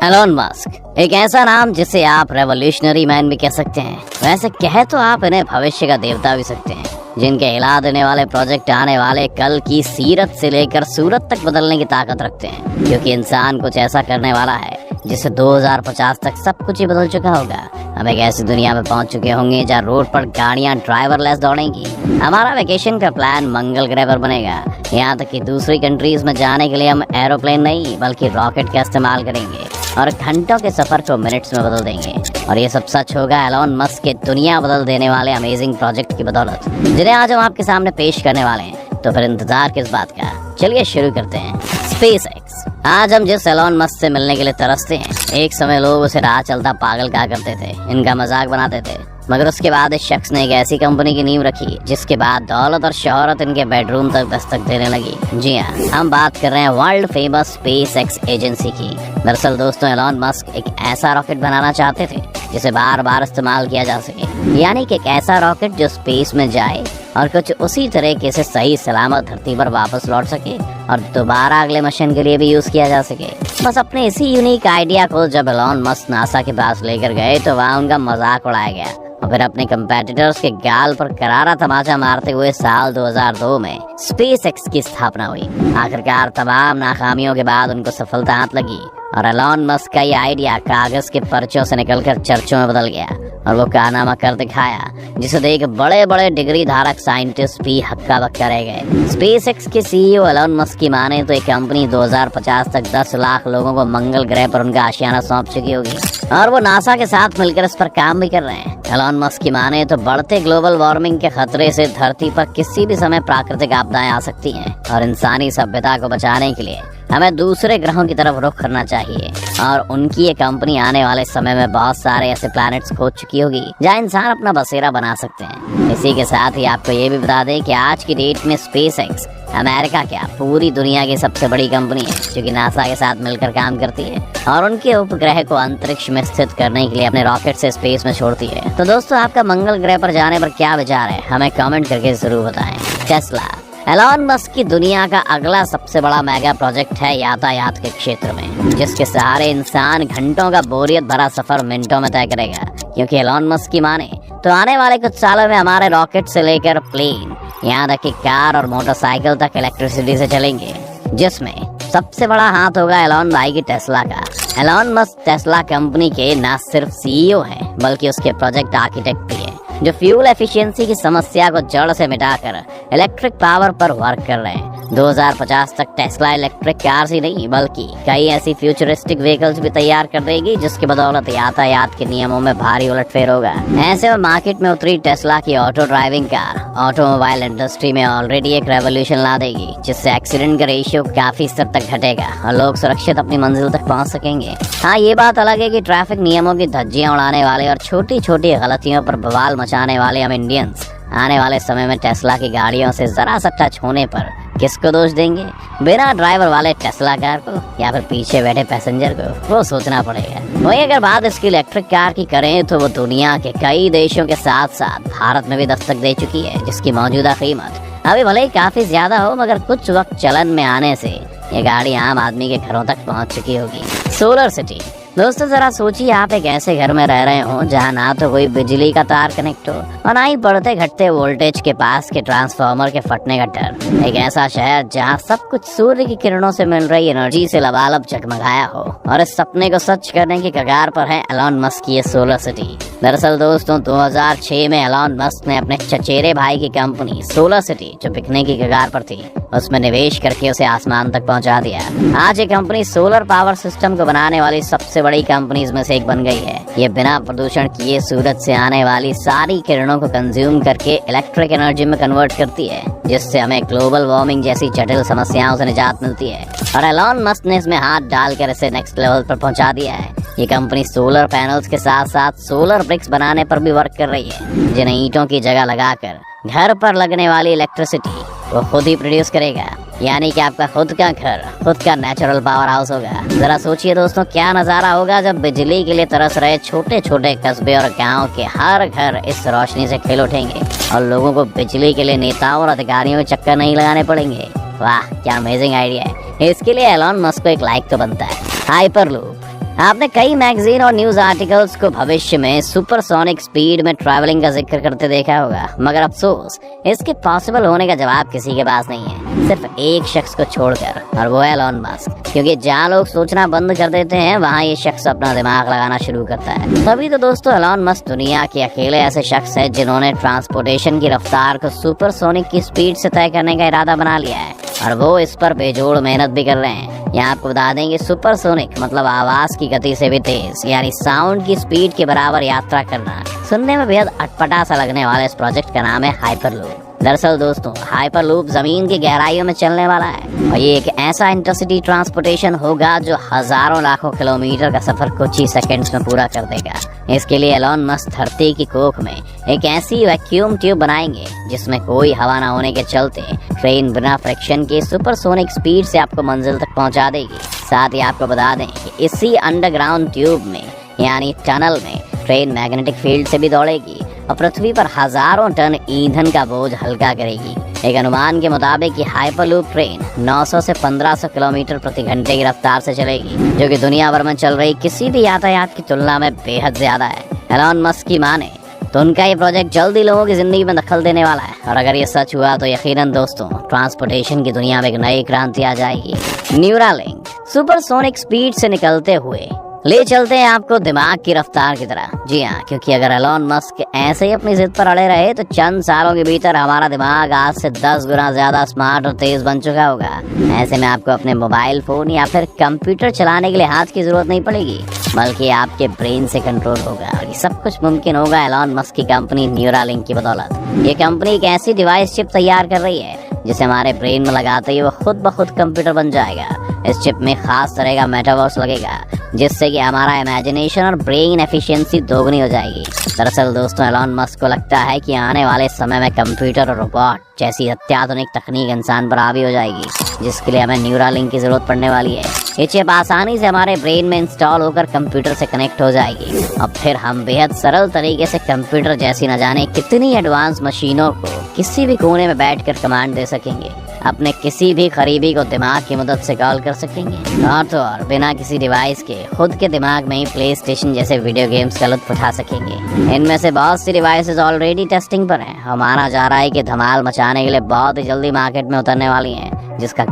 Elon Musk एक ऐसा नाम जिसे आप रेवोल्यूशनरी मैन भी कह सकते हैं। वैसे कहे तो आप इन्हें भविष्य का देवता भी सकते हैं, जिनके हिला देने वाले प्रोजेक्ट आने वाले कल की सीरत से लेकर सूरत तक बदलने की ताकत रखते हैं। क्योंकि इंसान कुछ ऐसा करने वाला है जिससे 2050 तक सब कुछ ही बदल चुका होगा। हम एक ऐसी दुनिया में पहुंच चुके होंगे जहाँ रोड पर गाड़ियां ड्राइवरलेस दौड़ेंगी। हमारा वेकेशन का प्लान मंगल ग्रह पर बनेगा। यहाँ तक कि दूसरी कंट्रीज में जाने के लिए हम एरोप्लेन नहीं बल्कि रॉकेट का इस्तेमाल करेंगे और घंटों के सफर को मिनट्स में बदल देंगे। और ये सब सच होगा एलोन मस्क के दुनिया बदल देने वाले अमेजिंग प्रोजेक्ट की बदौलत, जिन्हें आज हम आपके सामने पेश करने वाले हैं। तो फिर इंतजार किस बात का, चलिए शुरू करते हैं। स्पेसएक्स। आज हम जिस एलोन मस्क से मिलने के लिए तरसते हैं, एक समय लोग उसे राह चलता पागल कहा करते थे, इनका मजाक बनाते थे। मगर उसके बाद इस शख्स ने एक ऐसी कंपनी की नींव रखी जिसके बाद दौलत और शोहरत इनके बेडरूम तक दस्तक देने लगी। जी हाँ, हम बात कर रहे हैं वर्ल्ड फेमस स्पेसएक्स एजेंसी की। दरअसल दोस्तों, एलोन मस्क एक ऐसा रॉकेट बनाना चाहते थे जिसे बार बार इस्तेमाल किया जा सके, यानी कि एक ऐसा रॉकेट जो स्पेस में जाए और कुछ उसी तरीके से सही सलामत धरती पर वापस लौट सके और दोबारा अगले मिशन के लिए भी यूज किया जा सके। बस अपने इसी यूनिक आइडिया को जब एलोन मस्क नासा के पास लेकर गए तो वहाँ उनका मजाक उड़ाया गया और फिर अपने कंपेटिटर्स के गाल पर करारा तमाचा मारते हुए साल 2002 में स्पेसएक्स की स्थापना हुई। आखिरकार तमाम नाकामियों के बाद उनको सफलता हाथ लगी और एलोन मस्क का ये आइडिया कागज के पर्चों से निकलकर चर्चों में बदल गया और वो कारनामा कर दिखाया जिसे देख बड़े बड़े डिग्री धारक साइंटिस्ट भी हक्का बक्का रह गए। स्पेसएक्स के सीईओ एलोन मस्क की माने तो ये कंपनी 2050 तक 10 लाख लोगों को मंगल ग्रह पर उनका आशियाना सौंप चुकी होगी और वो नासा के साथ मिलकर इस पर काम भी कर रहे हैं। एलोन मस्क की माने तो बढ़ते ग्लोबल वार्मिंग के खतरे से धरती पर किसी भी समय प्राकृतिक आपदाएं आ सकती हैं और इंसानी सभ्यता को बचाने के लिए हमें दूसरे ग्रहों की तरफ रुख करना चाहिए। और उनकी ये कंपनी आने वाले समय में बहुत सारे ऐसे प्लैनेट्स खोज चुकी होगी जहाँ इंसान अपना बसेरा बना सकते हैं। इसी के साथ ही आपको ये भी बता दें कि आज की डेट में स्पेसएक्स अमेरिका क्या पूरी दुनिया की सबसे बड़ी कंपनी है, जो कि नासा के साथ मिलकर काम करती है और उनके उपग्रह को अंतरिक्ष में स्थित करने के लिए अपने रॉकेट से स्पेस में छोड़ती है। तो दोस्तों, आपका मंगल ग्रह पर जाने पर क्या विचार है, हमें कमेंट करके जरूर बताएं। टेस्ला। एलोन मस्क की दुनिया का अगला सबसे बड़ा मेगा प्रोजेक्ट है यातायात के क्षेत्र में, जिसके सहारे इंसान घंटों का बोरियत भरा सफर मिनटों में तय करेगा। क्योंकि एलोन मस्क की माने तो आने वाले कुछ सालों में हमारे रॉकेट से लेकर प्लेन, यहाँ तक कि कार और मोटरसाइकिल तक इलेक्ट्रिसिटी से चलेंगे, जिसमें सबसे बड़ा हाथ होगा एलोन भाई की टेस्ला का। एलोन मस्क टेस्ला कंपनी के न सिर्फ सीईओ हैं बल्कि उसके प्रोजेक्ट आर्किटेक्ट भी हैं, जो फ्यूल एफिशिएंसी की समस्या को जड़ से मिटाकर इलेक्ट्रिक पावर पर वर्क कर रहे हैं। 2050 तक टेस्ला इलेक्ट्रिक कार्स ही नहीं बल्कि कई ऐसी फ्यूचरिस्टिक व्हीकल्स भी तैयार कर देगी जिसकी बदौलत यातायात के नियमों में भारी उलटफेर होगा। ऐसे में मार्केट में उतरी टेस्ला की auto driving car automobile industry में ऑलरेडी एक रेवोल्यूशन ला देगी, जिससे एक्सीडेंट का रेशियो काफी स्तर तक घटेगा और लोग सुरक्षित अपनी मंजिल तक पहुंच सकेंगे। हाँ, ये बात अलग है कि ट्रैफिक नियमों की धज्जियां उड़ाने वाले और छोटी छोटी गलतियों पर बवाल मचाने वाले हम इंडियंस आने वाले समय में टेस्ला की गाड़ियों से जरा सा टच होने पर किसको दोष देंगे, बिना ड्राइवर वाले टेस्ला कार को या फिर पीछे बैठे पैसेंजर को, वो सोचना पड़ेगा। वहीं अगर बात इसकी इलेक्ट्रिक कार की करें तो वो दुनिया के कई देशों के साथ साथ भारत में भी दस्तक दे चुकी है, जिसकी मौजूदा कीमत अभी भले ही काफी ज्यादा हो मगर कुछ वक्त चलन में आने से ये गाड़ी आम आदमी के घरों तक पहुंच चुकी होगी। Solar city. दोस्तों, जरा सोचिए, आप एक ऐसे घर में रह रहे हो जहाँ ना तो कोई बिजली का तार कनेक्ट हो और ना ही बढ़ते घटते वोल्टेज के पास के ट्रांसफार्मर के फटने का डर। एक ऐसा शहर जहाँ सब कुछ सूर्य की किरणों से मिल रही एनर्जी से लबालब जगमगाया हो। और इस सपने को सच करने की कगार पर है एलोन मस्क की ये सोलर सिटी। दरअसल दोस्तों, 2006 में एलोन मस्क ने अपने चचेरे भाई की कंपनी सोलर सिटी, जो बिकने की कगार पर थी, उसमें निवेश करके उसे आसमान तक पहुंचा दिया। आज ये कंपनी सोलर पावर सिस्टम को बनाने वाली सबसे बड़ी कंपनीज में से एक बन गई है। ये बिना प्रदूषण किए सूरज से आने वाली सारी किरणों को कंज्यूम करके इलेक्ट्रिक एनर्जी में कन्वर्ट करती है, जिससे हमें ग्लोबल वार्मिंग जैसी जटिल समस्याओं से निजात मिलती है। और एलोन मस्क ने इसमें हाथ डालकर इसे नेक्स्ट लेवल पर पहुंचा दिया है। ये कंपनी सोलर पैनल्स के साथ साथ सोलर ब्रिक्स बनाने पर भी वर्क कर रही है, जिन्हें ईंटों की जगह लगाकर घर पर लगने वाली इलेक्ट्रिसिटी वो खुद ही प्रोड्यूस करेगा। यानी कि आपका खुद का घर, खुद का नेचुरल पावर हाउस होगा। जरा सोचिए दोस्तों, क्या नजारा होगा जब बिजली के लिए तरस रहे छोटे छोटे कस्बे और गांव के हर घर इस रोशनी से खिल उठेंगे और लोगों को बिजली के लिए नेताओं और अधिकारियों के चक्कर नहीं लगाने पड़ेंगे। वाह, क्या अमेजिंग आइडिया है। इसके लिए एलोन मस्क को एक लाइक तो बनता है। हाइपरलूप। आपने कई मैगजीन और न्यूज आर्टिकल्स को भविष्य में सुपरसोनिक स्पीड में ट्रैवलिंग का जिक्र करते देखा होगा, मगर अफसोस इसके पॉसिबल होने का जवाब किसी के पास नहीं है, सिर्फ एक शख्स को छोड़कर, और वो है एलन मस्क। क्योंकि जहाँ लोग सोचना बंद कर देते हैं वहाँ ये शख्स अपना दिमाग लगाना शुरू करता है। तभी तो दोस्तों एलन मस्क दुनिया के अकेले ऐसे शख्स है जिन्होंने ट्रांसपोर्टेशन की रफ्तार को सुपरसोनिक की स्पीड से तय करने का इरादा बना लिया है, और वो इस पर बेजोड़ मेहनत भी कर रहे हैं। यहाँ आपको बता देंगे सुपरसोनिक मतलब आवाज की गति से भी तेज, यानी साउंड की स्पीड के बराबर यात्रा करना। सुनने में बेहद अटपटा सा लगने वाले इस प्रोजेक्ट का नाम है हाइपरलूप। दरअसल दोस्तों हाइपरलूप जमीन की गहराइयों में चलने वाला है, और ये एक ऐसा इंटरसिटी ट्रांसपोर्टेशन होगा जो हजारों लाखों किलोमीटर का सफर कुछ ही सेकंड्स में पूरा कर देगा। इसके लिए एलन मस्क धरती की कोख में एक ऐसी वैक्यूम ट्यूब बनाएंगे जिसमें कोई हवा न होने के चलते ट्रेन बिना फ्रिक्शन के सुपरसोनिक स्पीड से आपको मंजिल तक पहुंचा देगी। साथ ही आपको बता दें कि इसी अंडरग्राउंड ट्यूब में यानी टनल में ट्रेन मैग्नेटिक फील्ड से भी दौड़ेगी और पृथ्वी पर हजारों टन ईंधन का बोझ हल्का करेगी। एक अनुमान के मुताबिक ये हाइपरलूप ट्रेन 900 से 1500 किलोमीटर प्रति घंटे की रफ्तार से चलेगी, जो कि दुनिया भर में चल रही किसी भी यातायात की तुलना में बेहद ज्यादा है। एलन मस्क की माने तो उनका ये प्रोजेक्ट जल्द ही लोगों की जिंदगी में दखल देने वाला है, और अगर ये सच हुआ तो यकीनन दोस्तों ट्रांसपोर्टेशन की दुनिया में एक नई क्रांति आ जाएगी। न्यूरालिंक सुपरसोनिक स्पीड से निकलते हुए ले चलते हैं आपको दिमाग की रफ्तार की तरह। जी हाँ, क्योंकि अगर एलन मस्क ऐसे ही अपनी जिद पर अड़े रहे तो चंद सालों के भीतर हमारा दिमाग आज से 10 गुना ज्यादा स्मार्ट और तेज बन चुका होगा। ऐसे में आपको अपने मोबाइल फोन या फिर कंप्यूटर चलाने के लिए हाथ की जरूरत नहीं पड़ेगी, बल्कि आपके ब्रेन से कंट्रोल होगा, और ये सब कुछ मुमकिन होगा एलन मस्क की कंपनी न्यूरालिंक की बदौलत। ये कंपनी एक ऐसी डिवाइस चिप तैयार कर रही है जिसे हमारे ब्रेन में लगाते ही वो खुद ब खुद कंप्यूटर बन जाएगा। इस चिप में खास तरह का मेटावर्स लगेगा जिससे कि हमारा इमेजिनेशन और ब्रेन एफिशिएंसी दोगुनी हो जाएगी। दरअसल दोस्तों एलन मस्क को लगता है कि आने वाले समय में कंप्यूटर और रोबोट जैसी अत्याधुनिक तकनीक इंसान पर हावी हो जाएगी, जिसके लिए हमें न्यूरालिंक की जरूरत पड़ने वाली है। ये चिप आसानी से हमारे ब्रेन में इंस्टॉल होकर कंप्यूटर से कनेक्ट हो जाएगी, और फिर हम बेहद सरल तरीके से कंप्यूटर जैसी न जाने कितनी एडवांस मशीनों को किसी भी कोने में बैठकर कमांड दे सकेंगे। अपने किसी भी करीबी को दिमाग की मदद से कॉल कर सकेंगे, और तो और बिना किसी डिवाइस के खुद के दिमाग में ही प्ले स्टेशन जैसे वीडियो गेम्स का लुत्फ उठा सकेंगे। इनमें से बहुत सी डिवाइसेस ऑलरेडी टेस्टिंग पर हैं, और माना जा रहा है कि धमाल मचाने के लिए बहुत ही जल्दी मार्केट में उतरने वाली हैं, जिसका